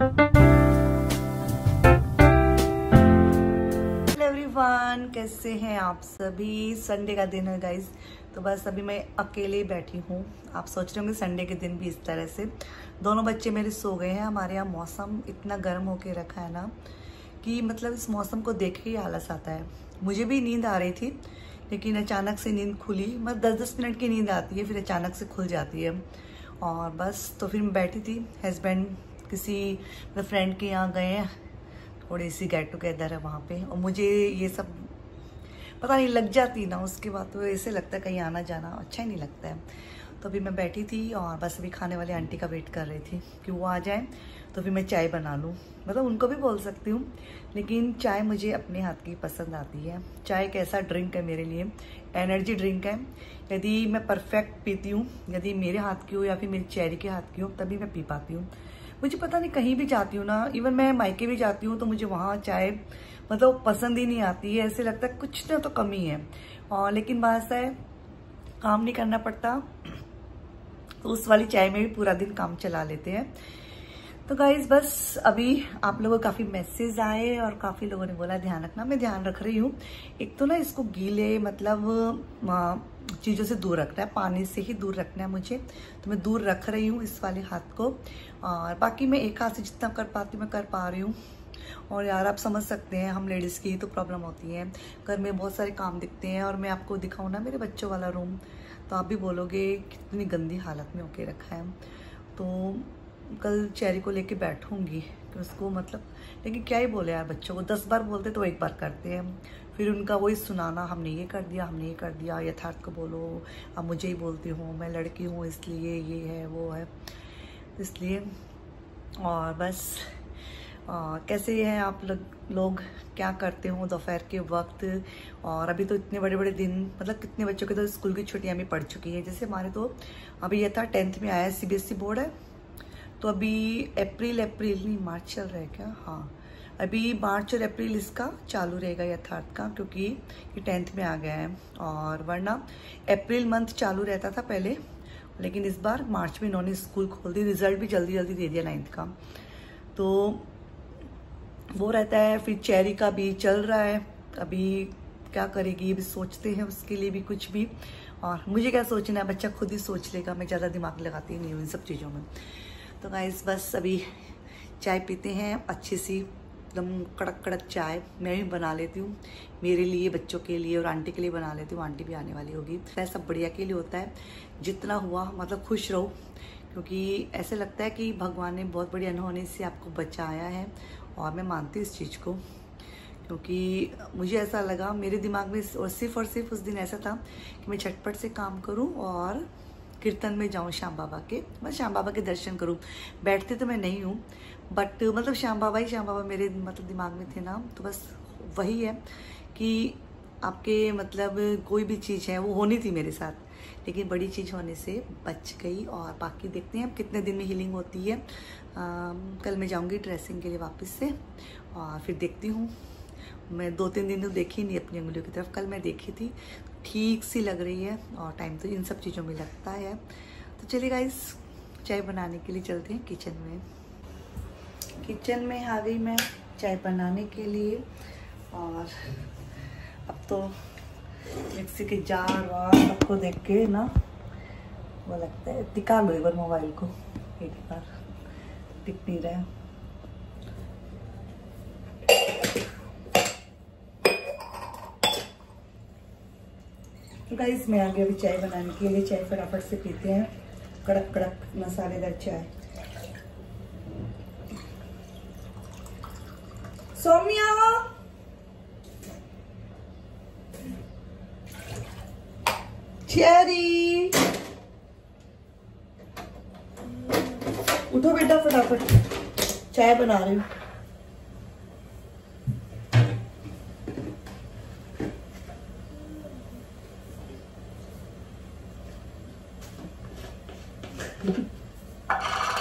Everyone, कैसे हैं आप सभी। संडे का दिन है गाइज, तो बस अभी मैं अकेले बैठी हूँ। आप सोच रहे होंगे संडे के दिन भी इस तरह से। दोनों बच्चे मेरे सो गए हैं। हमारे यहाँ मौसम इतना गर्म होके रखा है ना कि मतलब इस मौसम को देख के ही आलस आता है। मुझे भी नींद आ रही थी, लेकिन अचानक से नींद खुली। मतलब 10-10 मिनट की नींद आती है, फिर अचानक से खुल जाती है। और बस तो फिर मैं बैठी थी। हस्बैंड किसी मतलब फ्रेंड के यहाँ गए हैं, थोड़ी सी गेट टुगेदर है वहाँ पे। और मुझे ये सब पता नहीं लग जाती ना, उसके बाद तो ऐसे लगता है कहीं आना जाना अच्छा ही नहीं लगता है। तो अभी मैं बैठी थी और बस अभी खाने वाले आंटी का वेट कर रही थी कि वो आ जाए तो फिर मैं चाय बना लूँ। मतलब उनको भी बोल सकती हूँ, लेकिन चाय मुझे अपने हाथ की पसंद आती है। चाय एक ऐसा ड्रिंक है मेरे लिए, एनर्जी ड्रिंक है। यदि मैं परफेक्ट पीती हूँ, यदि मेरे हाथ की हो या फिर मेरी चेरी के हाथ की हो, तभी मैं पी पाती हूँ। मुझे पता नहीं, कहीं भी जाती हूँ ना, इवन मैं मायके भी जाती हूँ तो मुझे वहाँ चाय मतलब पसंद ही नहीं आती है। ऐसे लगता है कुछ ना तो कमी है। और लेकिन बात है, काम नहीं करना पड़ता तो उस वाली चाय में भी पूरा दिन काम चला लेते हैं। तो गाइज बस अभी आप लोगों को काफ़ी मैसेज आए और काफ़ी लोगों ने बोला ध्यान रखना। मैं ध्यान रख रही हूँ। एक तो ना इसको गीले मतलब चीज़ों से दूर रखना है, पानी से ही दूर रखना है मुझे, तो मैं दूर रख रही हूँ इस वाले हाथ को। और बाकी मैं एक हाथ से जितना कर पाती हूँ मैं कर पा रही हूँ। और यार आप समझ सकते हैं, हम लेडीज़ की ही तो प्रॉब्लम होती है। घर में बहुत सारे काम दिखते हैं और मैं आपको दिखाऊँ ना मेरे बच्चों वाला रूम, तो आप भी बोलोगे कितनी गंदी हालत में होके रखा है। तो कल चेरी को लेके बैठूंगी कि उसको मतलब, लेकिन क्या ही बोले यार, बच्चों को 10 बार बोलते तो एक बार करते हैं। फिर उनका वही सुनाना, हमने ये कर दिया, हमने ये कर दिया, यथार्थ को बोलो, अब मुझे ही बोलती हूँ, मैं लड़की हूँ इसलिए ये है वो है इसलिए। और बस कैसे हैं आप लोग क्या करते हो दोपहर के वक्त। और अभी तो इतने बड़े बड़े दिन, मतलब कितने बच्चों के तो स्कूल की छुट्टियां भी पड़ चुकी है। जैसे हमारे तो अभी ये था 10th में आया, CBSE बोर्ड है, तो अभी अप्रैल नहीं मार्च चल रहा है क्या, हाँ अभी मार्च और अप्रैल इसका चालू रहेगा यथार्थ का, क्योंकि ये 10th में आ गया है। और वरना अप्रैल मंथ चालू रहता था पहले, लेकिन इस बार मार्च में इन्होंने स्कूल खोल दी। रिजल्ट भी जल्दी जल्दी दे दिया 9th का, तो वो रहता है। फिर चेरी का भी चल रहा है, अभी क्या करेगी अभी सोचते हैं उसके लिए भी कुछ भी। और मुझे क्या सोचना है, बच्चा खुद ही सोच लेगा, मैं ज़्यादा दिमाग लगाती नहीं हूँ इन सब चीज़ों में। तो गाइस बस अभी चाय पीते हैं, अच्छी सी एकदम कड़क कड़क चाय मैं भी बना लेती हूँ, मेरे लिए, बच्चों के लिए और आंटी के लिए बना लेती हूँ। आंटी भी आने वाली होगी। सब बढ़िया के लिए होता है, जितना हुआ मतलब खुश रहो, क्योंकि ऐसे लगता है कि भगवान ने बहुत बड़ी अनहोनी से आपको बचाया है। और मैं मानती हूँ इस चीज़ को, क्योंकि मुझे ऐसा लगा मेरे दिमाग में, और सिर्फ उस दिन ऐसा था कि मैं झटपट से काम करूँ और कीर्तन में जाऊँ श्याम बाबा के, मैं श्याम बाबा के दर्शन करूँ। बैठते तो मैं नहीं हूँ, बट मतलब श्याम बाबा मेरे मतलब दिमाग में थे ना। तो बस वही है कि आपके मतलब कोई भी चीज़ है वो होनी थी मेरे साथ, लेकिन बड़ी चीज़ होने से बच गई। और बाकी देखते हैं कितने दिन में हीलिंग होती है। कल मैं जाऊंगी ड्रेसिंग के लिए वापस से, और फिर देखती हूँ। मैं 2-3 दिन तो देखी नहीं अपनी उंगलियों की तरफ, कल मैं देखी थी, ठीक सी लग रही है। और टाइम तो इन सब चीज़ों में लगता है। तो चलिए गाइस, चाय बनाने के लिए चलते हैं किचन में। किचन में आ गई मैं चाय बनाने के लिए। और अब तो मिक्सी के जार वार सबको देख के ना वो लगता है टिका लो एक बार मोबाइल को, एक बार टिक नहीं रहा है। तो गाइस मैं आ गई अभी चाय बनाने के लिए। चाय फटाफट से पीते हैं, कड़क कड़क मसालेदार चाय। सौम्या चेरी उठो बेटा, फटाफट चाय बना रही हूँ।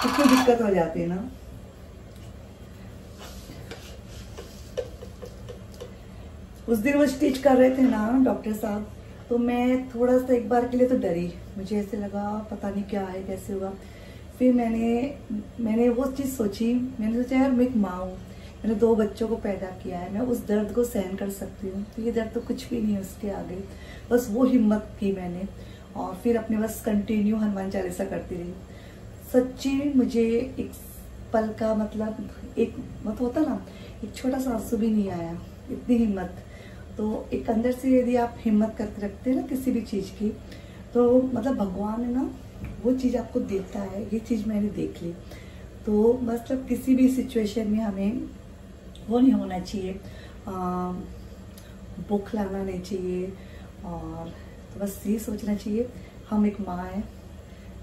कितनी दिक्कत हो जाती है ना। उस दिन वो स्टिच कर रहे थे ना डॉक्टर साहब, तो मैं थोड़ा सा एक बार के लिए तो डरी। मुझे ऐसे लगा पता नहीं क्या है, कैसे होगा। फिर मैंने वो चीज़ सोची, मैंने सोचा यार मैं एक माँ हूँ, मैंने 2 बच्चों को पैदा किया है, मैं उस दर्द को सहन कर सकती हूँ, तो ये दर्द तो कुछ भी नहीं है उसके आगे। बस वो हिम्मत की मैंने, और फिर अपने बस कंटिन्यू हनुमान चालीसा करती रही। सच्ची मुझे एक पल का मतलब एक मत होता ना, एक छोटा सा आंसू भी नहीं आया, इतनी हिम्मत। तो एक अंदर से यदि आप हिम्मत करके रखते हैं ना किसी भी चीज़ की, तो मतलब भगवान है ना वो चीज़ आपको देता है। ये चीज़ मैंने देख ली। तो मतलब किसी भी सिचुएशन में हमें वो नहीं होना चाहिए, भूख लगना नहीं चाहिए, और तो बस ये सोचना चाहिए हम एक माँ हैं,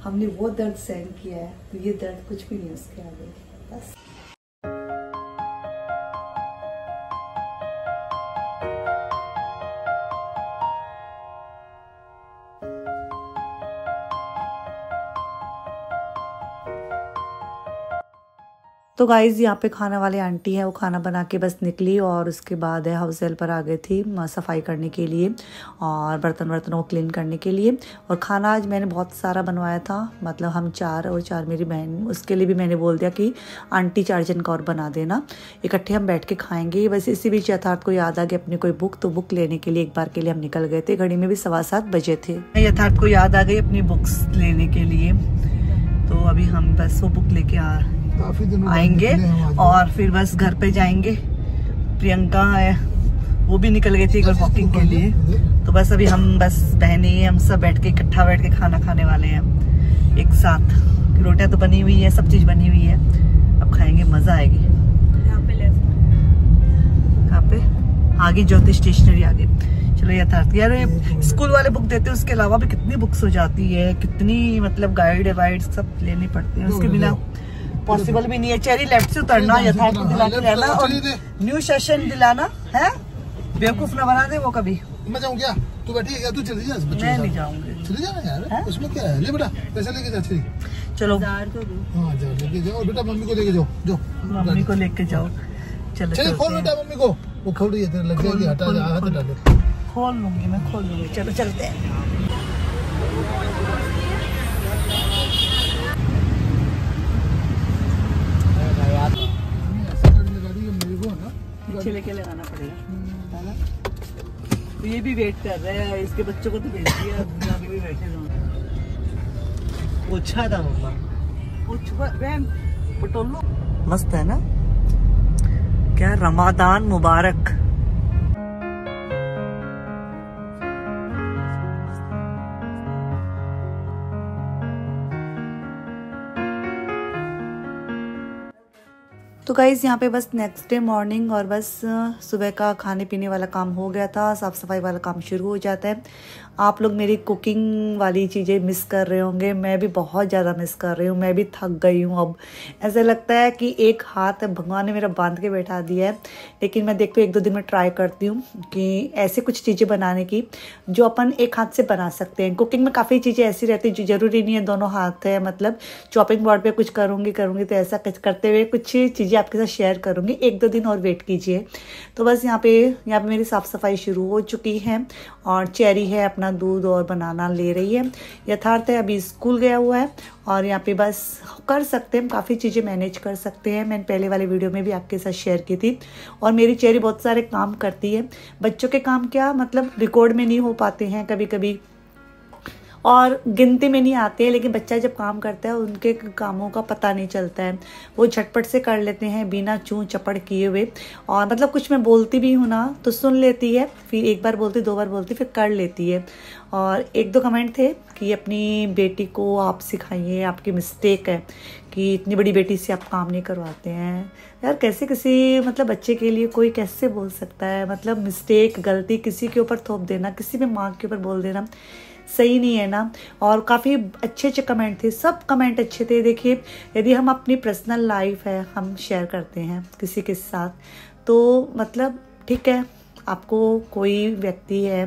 हमने वो दर्द सहन किया है, तो ये दर्द कुछ भी नहीं उसके आगे। बस तो गाइज़ यहाँ पे खाना वाले आंटी है, वो खाना बना के बस निकली, और उसके बाद है हाउस हेल्पर आ गए थी सफाई करने के लिए और बर्तनों को क्लीन करने के लिए। और खाना आज मैंने बहुत सारा बनवाया था, मतलब हम 4 और 4 मेरी बहन, उसके लिए भी मैंने बोल दिया कि आंटी 4 जन का और बना देना, इकट्ठे हम बैठ के खाएंगे। बस इसी बीच यथार्थ को याद आ गया अपनी कोई बुक, तो बुक लेने के लिए एक बार के लिए हम निकल गए थे। घड़ी में भी 7:15 बजे थे। यथार्थ को याद आ गई अपनी बुक्स लेने के लिए, तो अभी हम बस वो बुक लेके आएंगे और फिर बस घर पे जाएंगे। प्रियंका है वो भी निकल गई थी एक बार वॉकिंग के लिए। तो बस अभी हम बस बहनें हम सब बैठ के इकट्ठा बैठ के खाना खाने वाले हैं एक साथ। रोटियां तो बनी हुई है, सब चीज बनी हुई है, अब खाएंगे, मजा आएगी। यहाँ पे आगे ज्योति स्टेशनरी आगे। चलो यथार्थ यार स्कूल वाले बुक देते हैं, उसके अलावा भी कितनी बुक्स हो जाती है, कितनी मतलब गाइड वाइड सब लेनी पड़ती है, उसके बिना पॉसिबल भी नहीं है। चेरी लेफ्ट से उतरना, यथार्थ को दिला के रहना और न्यू सेशन दिलाना है, बेवकूफ ना बना दे वो कभी। मैं जाऊँ क्या? तू बैठी है, तू चली जा। मैं नहीं जाऊंगी। चली जाना यार, उसमें क्या है? ले बेटा पैसा लेके जा। चलो हाँ जाओ लेके जाओ, और बेटा मम्मी को लेके जाओ, जो मम्मी को लेके जाओ। चलो खोल बेटा मम्मी को, वो खोल रही है, तेरे लग जाएगी, हटा जा, हाथ हटा ले। खोल लूंगी मैं, खोल लूंगी। चलो चलते हैं। पीछे लेके लगाना पड़ेगा है ना। तो ये भी वेट कर रहे हैं, इसके बच्चों को तो भेज दिया, अभी भी बैठे लोग। अच्छा था मम्मा, पटोलो मस्त है ना। क्या रमजान मुबारक। तो गाइज़ यहाँ पे बस नेक्स्ट डे मॉर्निंग और बस सुबह का खाने पीने वाला काम हो गया था, साफ़ सफाई वाला काम शुरू हो जाता है। आप लोग मेरी कुकिंग वाली चीज़ें मिस कर रहे होंगे, मैं भी बहुत ज़्यादा मिस कर रही हूँ, मैं भी थक गई हूँ। अब ऐसा लगता है कि एक हाथ भगवान ने मेरा बांध के बैठा दिया है। लेकिन मैं देखती हूँ 1-2 दिन में ट्राई करती हूँ कि ऐसे कुछ चीज़ें बनाने की जो अपन एक हाथ से बना सकते हैं। कुकिंग में काफ़ी चीज़ें ऐसी रहती हैं जो ज़रूरी नहीं है दोनों हाथ है, मतलब चॉपिंग बोर्ड पर कुछ करूँगी तो ऐसा कुछ करते हुए कुछ चीज़ें आपके साथ शेयर करूँगी। 1-2 दिन और वेट कीजिए। तो बस यहाँ पे मेरी साफ़ सफाई शुरू हो चुकी है और चेरी है अपना दूध और बनाना ले रही है। यथार्थ है अभी स्कूल गया हुआ है और यहाँ पे बस कर सकते हैं, काफ़ी चीज़ें मैनेज कर सकते हैं। मैंने पहले वाले वीडियो में भी आपके साथ शेयर की थी। और मेरी चेरी बहुत सारे काम करती है, बच्चों के काम क्या मतलब रिकॉर्ड में नहीं हो पाते हैं कभी कभी और गिनती में नहीं आते हैं, लेकिन बच्चा जब काम करता है उनके कामों का पता नहीं चलता है, वो झटपट से कर लेते हैं बिना चूं चपड़ किए हुए। और मतलब कुछ मैं बोलती भी हूँ ना तो सुन लेती है, फिर 1 बार बोलती 2 बार बोलती फिर कर लेती है। और 1-2 कमेंट थे कि अपनी बेटी को आप सिखाइए, आपकी मिस्टेक है कि इतनी बड़ी बेटी से आप काम नहीं करवाते हैं। यार कैसे किसी मतलब बच्चे के लिए कोई कैसे बोल सकता है, मतलब मिस्टेक गलती किसी के ऊपर थोप देना, किसी भी माँ के ऊपर बोल देना सही नहीं है ना। और काफ़ी अच्छे कमेंट थे, सब कमेंट अच्छे थे। देखिए यदि हम अपनी पर्सनल लाइफ है हम शेयर करते हैं किसी के साथ तो मतलब ठीक है, आपको कोई व्यक्ति है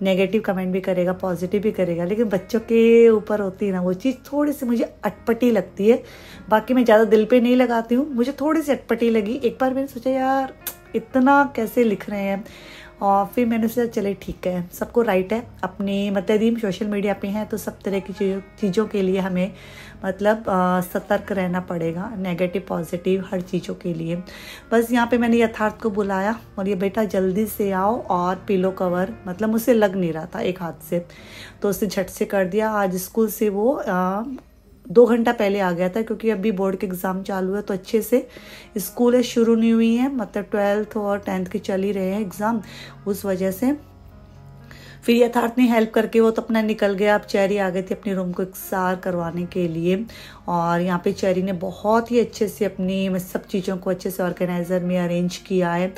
नेगेटिव कमेंट भी करेगा पॉजिटिव भी करेगा, लेकिन बच्चों के ऊपर होती है ना वो चीज़ थोड़ी सी मुझे अटपटी लगती है। बाकी मैं ज़्यादा दिल पे नहीं लगाती हूँ, मुझे थोड़ी सी अटपटी लगी। एक बार मैंने सोचा यार इतना कैसे लिख रहे हैं और फिर मैंने सोचा चले ठीक है, सबको राइट है, अपनी मतलब हम सोशल मीडिया पे हैं तो सब तरह की चीज़ों के लिए हमें मतलब सतर्क रहना पड़ेगा, नेगेटिव पॉजिटिव हर चीज़ों के लिए। बस यहाँ पे मैंने यथार्थ को बुलाया और ये बेटा जल्दी से आओ, और पिलो कवर मतलब मुझसे लग नहीं रहा था एक हाथ से, तो उससे झट से कर दिया। आज स्कूल से वो 2 घंटा पहले आ गया था, क्योंकि अभी बोर्ड के एग्ज़ाम चालू है तो अच्छे से स्कूल शुरू नहीं हुई है, मतलब 12th और 10th के चल ही रहे हैं एग्ज़ाम, उस वजह से। फिर यथार्थ ने हेल्प करके वो तो अपना निकल गया। अब चेरी आ गई थी अपने रूम को एक्सार करवाने के लिए, और यहाँ पे चेरी ने बहुत ही अच्छे से अपनी सब चीज़ों को अच्छे से ऑर्गेनाइज़र में अरेंज किया है।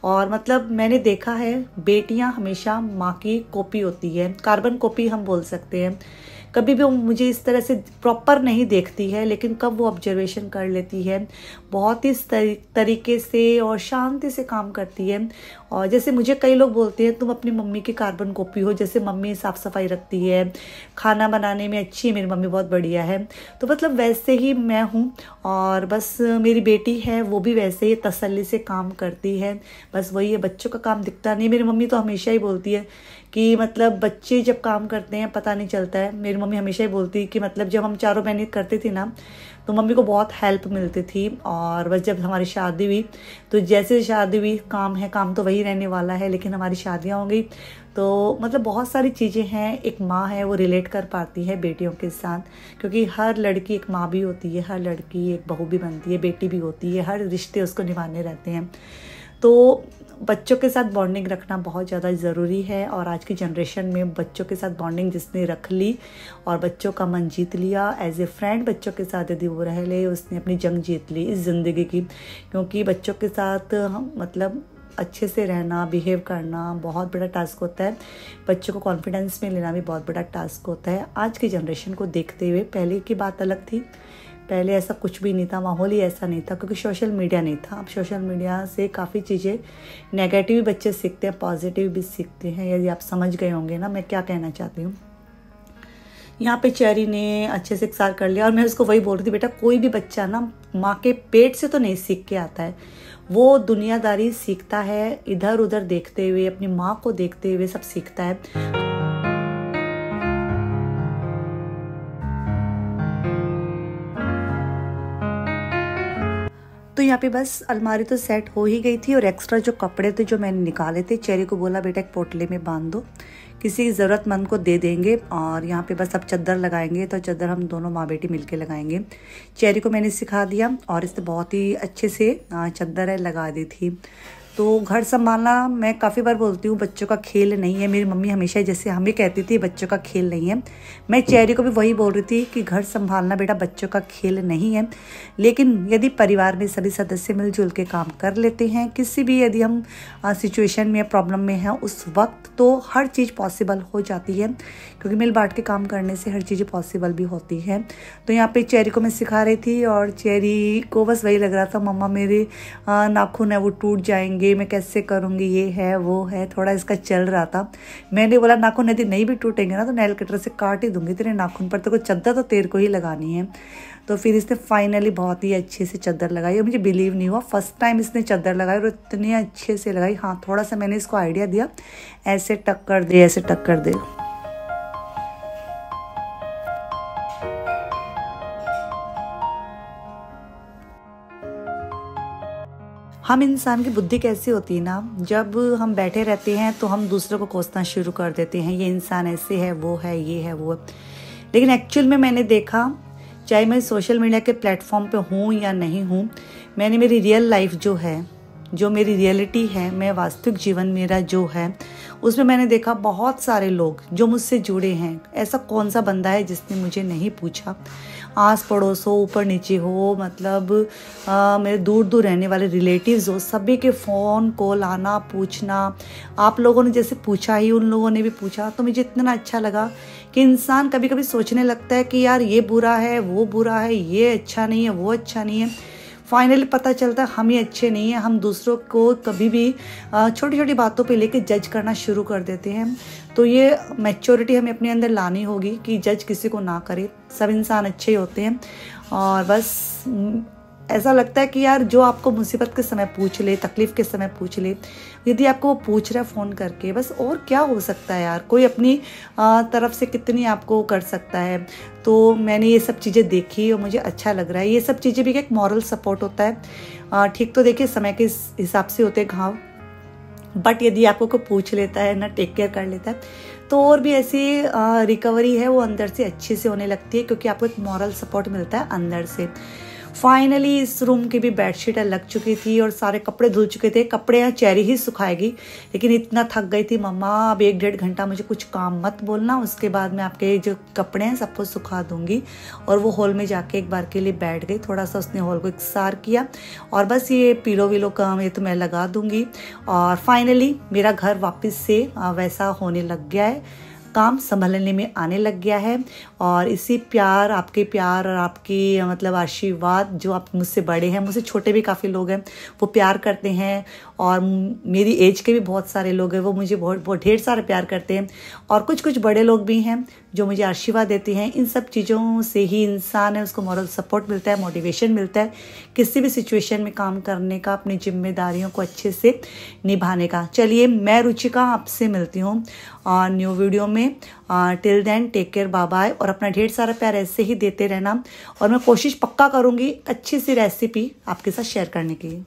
और मतलब मैंने देखा है बेटियाँ हमेशा माँ की कॉपी होती है, कार्बन कॉपी हम बोल सकते हैं। कभी भी वो मुझे इस तरह से प्रॉपर नहीं देखती है, लेकिन कब वो ऑब्जर्वेशन कर लेती है, बहुत ही तरीके से और शांति से काम करती है। और जैसे मुझे कई लोग बोलते हैं तुम अपनी मम्मी की कार्बन कॉपी हो, जैसे मम्मी साफ़ सफाई रखती है, खाना बनाने में अच्छी है, मेरी मम्मी बहुत बढ़िया है, तो मतलब वैसे ही मैं हूँ। और बस मेरी बेटी है वो भी वैसे ही तसल्ली से काम करती है, बस वही है, बच्चों का काम दिखता नहीं। मेरी मम्मी तो हमेशा ही बोलती है कि मतलब बच्चे जब काम करते हैं पता नहीं चलता है। मेरी मम्मी हमेशा ही बोलती है कि मतलब जब हम चारों बहनें करती थी ना तो मम्मी को बहुत हेल्प मिलती थी। और बस जब हमारी शादी हुई तो जैसे शादी हुई काम है, काम तो वही रहने वाला है, लेकिन हमारी शादियाँ हो गई तो मतलब बहुत सारी चीज़ें हैं, एक माँ है वो रिलेट कर पाती है बेटियों के साथ, क्योंकि हर लड़की एक माँ भी होती है, हर लड़की एक बहू भी बनती है, बेटी भी होती है, हर रिश्ते उसको निभाने रहते हैं। तो बच्चों के साथ बॉन्डिंग रखना बहुत ज़्यादा ज़रूरी है, और आज की जनरेशन में बच्चों के साथ बॉन्डिंग जिसने रख ली और बच्चों का मन जीत लिया, एज ए फ्रेंड बच्चों के साथ यदि वो रह ले, उसने अपनी जंग जीत ली इस ज़िंदगी की। क्योंकि बच्चों के साथ हम मतलब अच्छे से रहना, बिहेव करना बहुत बड़ा टास्क होता है, बच्चों को कॉन्फिडेंस में लेना भी बहुत बड़ा टास्क होता है। आज की जनरेशन को देखते हुए पहले की बात अलग थी, पहले ऐसा कुछ भी नहीं था, माहौल ही ऐसा नहीं था, क्योंकि सोशल मीडिया नहीं था। अब सोशल मीडिया से काफ़ी चीज़ें नेगेटिव भी बच्चे सीखते हैं, पॉजिटिव भी सीखते हैं, यदि आप समझ गए होंगे ना मैं क्या कहना चाहती हूँ। यहाँ पे चेरी ने अच्छे से एक्सार कर लिया, और मैं उसको वही बोल रही थी, बेटा कोई भी बच्चा ना माँ के पेट से तो नहीं सीख के आता है, वो दुनियादारी सीखता है इधर उधर देखते हुए, अपनी माँ को देखते हुए सब सीखता है। तो यहाँ पे बस अलमारी तो सेट हो ही गई थी, और एक्स्ट्रा जो कपड़े थे जो मैंने निकाले थे, चेरी को बोला बेटा एक पोटले में बांध दो, किसी ज़रूरतमंद को दे देंगे। और यहाँ पे बस अब चादर लगाएंगे, तो चादर हम दोनों माँ बेटी मिलके लगाएंगे। चेरी को मैंने सिखा दिया और इसने बहुत ही अच्छे से चादर है लगा दी थी। तो घर संभालना मैं काफ़ी बार बोलती हूँ बच्चों का खेल नहीं है, मेरी मम्मी हमेशा जैसे हमें कहती थी बच्चों का खेल नहीं है, मैं चेरी को भी वही बोल रही थी कि घर संभालना बेटा बच्चों का खेल नहीं है। लेकिन यदि परिवार में सभी सदस्य मिलजुल के काम कर लेते हैं, किसी भी यदि हम सिचुएशन में प्रॉब्लम में हैं उस वक्त, तो हर चीज़ पॉसिबल हो जाती है, क्योंकि मिल बांट के काम करने से हर चीज़ें पॉसिबल भी होती है। तो यहाँ पे चेरी को मैं सिखा रही थी, और चेरी को बस वही लग रहा था मम्मा मेरे नाखून है वो टूट जाएंगे, मैं कैसे करूँगी, ये है वो है, थोड़ा इसका चल रहा था। मैंने बोला नाखून यदि नहीं भी टूटेंगे ना तो नेल कटर से काट ही दूंगी तेरे नाखून पर, तेरे को चादर तो तेरे को ही लगानी है। तो फिर इसने फाइनली बहुत ही अच्छे से चादर लगाई, और मुझे बिलीव नहीं हुआ फर्स्ट टाइम इसने चादर लगाई और इतनी अच्छे से लगाई। हाँ, थोड़ा सा मैंने इसको आइडिया दिया, ऐसे टक कर दे, ऐसे टक कर दे। हम इंसान की बुद्धि कैसी होती है ना, जब हम बैठे रहते हैं तो हम दूसरों को कोसना शुरू कर देते हैं, ये इंसान ऐसे है, वो है, ये है, वो है। लेकिन एक्चुअल में मैंने देखा, चाहे मैं सोशल मीडिया के प्लेटफॉर्म पे हूँ या नहीं हूँ, मैंने मेरी रियल लाइफ जो है, जो मेरी रियलिटी है, मैं वास्तविक जीवन मेरा जो है, उसमें मैंने देखा बहुत सारे लोग जो मुझसे जुड़े हैं। ऐसा कौन सा बंदा है जिसने मुझे नहीं पूछा, आस पड़ोस हो, ऊपर नीचे हो, मतलब मेरे दूर दूर रहने वाले रिलेटिव्स हो, सभी के फ़ोन कॉल आना, पूछना। आप लोगों ने जैसे पूछा ही उन लोगों ने भी पूछा, तो मुझे इतना अच्छा लगा कि इंसान कभी कभी सोचने लगता है कि यार ये बुरा है, वो बुरा है, ये अच्छा नहीं है, वो अच्छा नहीं है। फाइनली पता चलता है हम ही अच्छे नहीं हैं, हम दूसरों को कभी भी छोटी छोटी बातों पे लेके जज करना शुरू कर देते हैं। तो ये मैच्योरिटी हमें अपने अंदर लानी होगी कि जज किसी को ना करें, सब इंसान अच्छे ही होते हैं। और बस ऐसा लगता है कि यार जो आपको मुसीबत के समय पूछ ले, तकलीफ़ के समय पूछ ले, यदि आपको वो पूछ रहा है फ़ोन करके, बस और क्या हो सकता है यार। कोई अपनी तरफ से कितनी आपको कर सकता है। तो मैंने ये सब चीज़ें देखी और मुझे अच्छा लग रहा है। ये सब चीज़ें भी एक मॉरल सपोर्ट होता है। ठीक तो देखिए समय के हिसाब से होते घाव, बट यदि आपको कोई पूछ लेता है ना, टेक केयर कर लेता है, तो और भी ऐसी रिकवरी है वो अंदर से अच्छे से होने लगती है, क्योंकि आपको एक मॉरल सपोर्ट मिलता है अंदर से। फाइनली इस रूम की भी बेडशीट लग चुकी थी और सारे कपड़े धुल चुके थे। कपड़े यहाँ चेरी ही सुखाएगी, लेकिन इतना थक गई थी मम्मा, अब 1-1.5 घंटा मुझे कुछ काम मत बोलना, उसके बाद मैं आपके जो कपड़े हैं सबको सुखा दूंगी। और वो हॉल में जाके एक बार के लिए बैठ गई, थोड़ा सा उसने हॉल को इकसार किया और बस ये पीलो वीलो काम ये तो मैं लगा दूंगी। और फाइनली मेरा घर वापस से वैसा होने लग गया है, काम संभलने में आने लग गया है। और इसी प्यार, आपके प्यार और आपकी मतलब आशीर्वाद, जो आप मुझसे बड़े हैं, मुझसे छोटे भी काफ़ी लोग हैं, वो प्यार करते हैं, और मेरी एज के भी बहुत सारे लोग हैं, वो मुझे बहुत ढेर सारा प्यार करते हैं, और कुछ कुछ बड़े लोग भी हैं जो मुझे आशीर्वाद देते हैं। इन सब चीज़ों से ही इंसान है, उसको मॉरल सपोर्ट मिलता है, मोटिवेशन मिलता है किसी भी सिचुएशन में काम करने का, अपनी जिम्मेदारियों को अच्छे से निभाने का। चलिए, मैं रुचिका आपसे मिलती हूँ न्यू वीडियो में। Till then take care, bye bye, और अपना ढेर सारा प्यार ऐसे ही देते रहना। और मैं कोशिश पक्का करूँगी अच्छी सी रेसिपी आपके साथ शेयर करने की।